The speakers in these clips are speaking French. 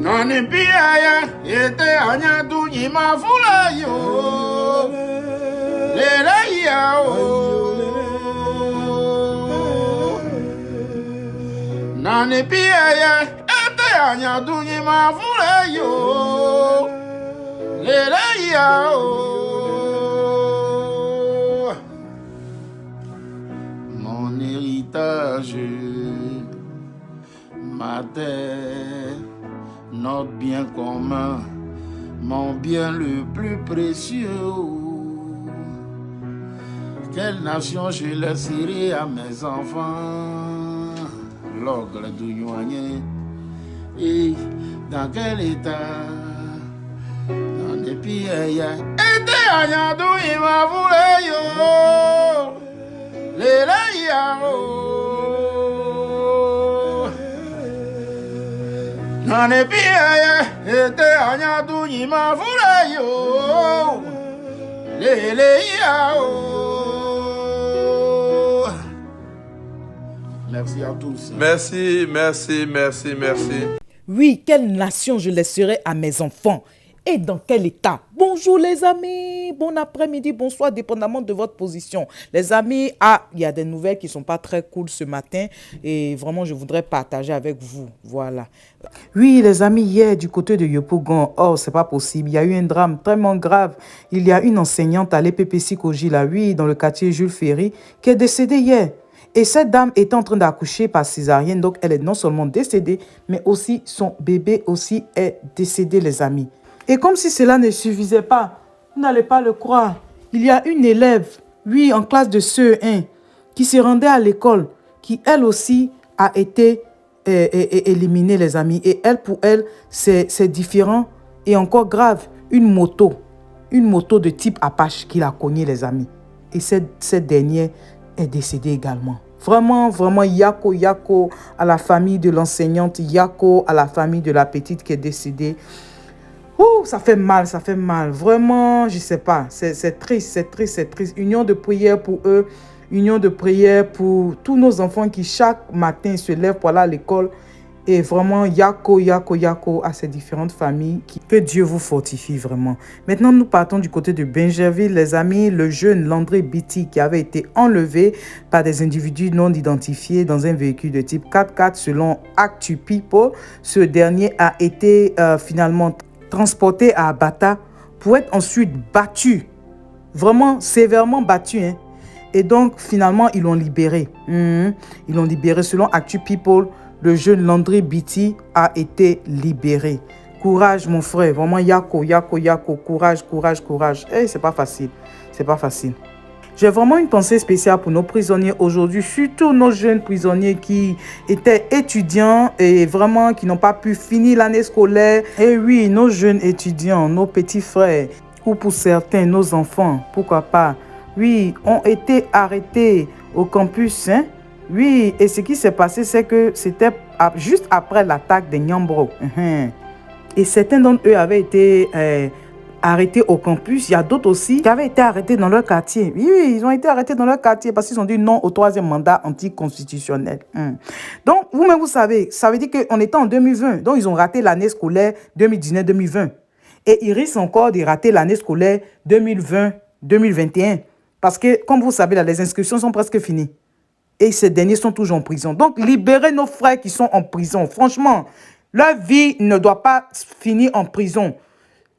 Nani piaya yete anya tu nyima fula yo lele ya o Nani piaya yete anya tu nyima fula yo lele ya o Mon héritage ma terre notre bien commun, mon bien le plus précieux. Quelle nation je laisserai à mes enfants? L'ogre d'Ougnoigné. Et dans quel état? Dans les pays, et des agnadou, il m'a voulu yo. Les Nane piaya ete anyadu nyima furayo lele yao. Merci à tous. Merci. Oui, quelle nation je laisserai à mes enfants et dans quel état? Bonjour les amis, bon après-midi, bonsoir, dépendamment de votre position. Les amis, il y a des nouvelles qui ne sont pas très cool ce matin et vraiment je voudrais partager avec vous, voilà. Oui les amis, hier du côté de Yopougon, c'est pas possible, il y a eu un drame tellement grave. Il y a une enseignante à l'EPPC Kojila, oui, dans le quartier Jules Ferry, qui est décédée hier. Et cette dame était en train d'accoucher par césarienne, donc elle est non seulement décédée, mais aussi son bébé aussi est décédé les amis. Et comme si cela ne suffisait pas, vous n'allez pas le croire, il y a une élève, oui, en classe de CE1, qui se rendait à l'école, qui elle aussi a été éliminée les amis. Et elle, pour elle, c'est différent et encore grave. Une moto de type Apache qui l'a cognée les amis. Et cette dernière est décédée également. Vraiment, yako à la famille de l'enseignante, yako à la famille de la petite qui est décédée. Ouh, ça fait mal. Vraiment, je sais pas. C'est triste. Union de prière pour eux. Union de prière pour tous nos enfants qui chaque matin se lèvent pour aller à l'école. Et vraiment, yako à ces différentes familles. Que Dieu vous fortifie vraiment. Maintenant, nous partons du côté de Bingerville, les amis. Le jeune Landry Biti qui avait été enlevé par des individus non identifiés dans un véhicule de type 4x4 selon Actu People. Ce dernier a été finalement transporté à Abata pour être ensuite battu. Vraiment sévèrement battu. Hein. Et donc, finalement, ils l'ont libéré. Ils l'ont libéré selon Actu People. Le jeune Landry Biti a été libéré. Courage, mon frère. Vraiment, yako. Courage. Eh, c'est pas facile. J'ai vraiment une pensée spéciale pour nos prisonniers aujourd'hui, surtout nos jeunes prisonniers qui étaient étudiants et vraiment qui n'ont pas pu finir l'année scolaire. Et oui, nos jeunes étudiants, nos petits frères, ou pour certains, nos enfants, pourquoi pas, oui, ont été arrêtés au campus, hein? Oui, et ce qui s'est passé, c'est que c'était juste après l'attaque de Nyambro. Et certains d'entre eux avaient été arrêtés au campus. Il y a d'autres aussi qui avaient été arrêtés dans leur quartier. Oui, ils ont été arrêtés dans leur quartier parce qu'ils ont dit non au 3e mandat anticonstitutionnel. Donc, vous-même, vous savez, ça veut dire qu'on était en 2020. Donc, ils ont raté l'année scolaire 2019-2020. Et ils risquent encore de rater l'année scolaire 2020-2021. Parce que, comme vous savez, là, les inscriptions sont presque finies. Et ces derniers sont toujours en prison. Donc, libérez nos frères qui sont en prison. Franchement, leur vie ne doit pas finir en prison.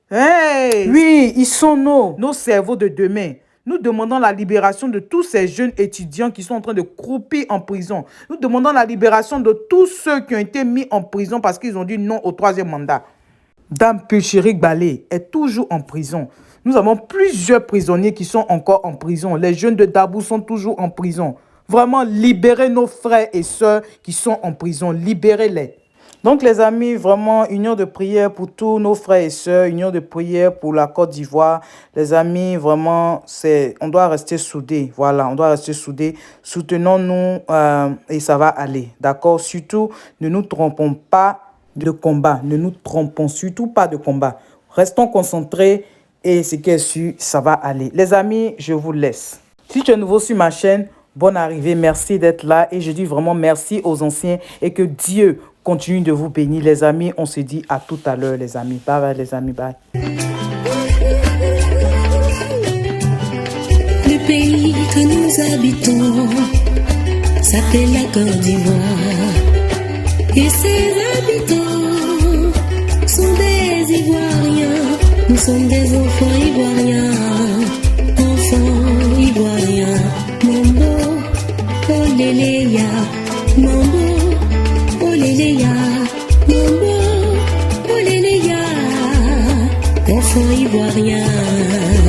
Hey! Oui, ils sont nos cerveaux de demain. Nous demandons la libération de tous ces jeunes étudiants qui sont en train de croupir en prison. Nous demandons la libération de tous ceux qui ont été mis en prison parce qu'ils ont dit non au 3e mandat. Dame Pulchérik Balé est toujours en prison. Nous avons plusieurs prisonniers qui sont encore en prison. Les jeunes de Dabou sont toujours en prison. Vraiment, libérez nos frères et sœurs qui sont en prison. Libérez-les. Donc, les amis, vraiment, union de prière pour tous nos frères et sœurs. Union de prière pour la Côte d'Ivoire. Les amis, vraiment, on doit rester soudés. Voilà, on doit rester soudés. Soutenons-nous et ça va aller. D'accord? Surtout, ne nous trompons pas de combat. Ne nous trompons surtout pas de combat. Restons concentrés et ce qui est sûr, ça va aller. Les amis, je vous laisse. Si tu es nouveau sur ma chaîne, bonne arrivée, merci d'être là et je dis vraiment merci aux anciens et que Dieu continue de vous bénir, les amis. On se dit à tout à l'heure, les amis. Bye bye, les amis. Bye. Le pays que nous habitons s'appelle la Côte d'Ivoire. Et ses habitants sont des Ivoiriens. Nous sommes des enfants ivoiriens. Enfants ivoiriens. Mambo, oh léléya. Mambo, oh léléya. Mambo, oh léléya. Enfants ivoiriens.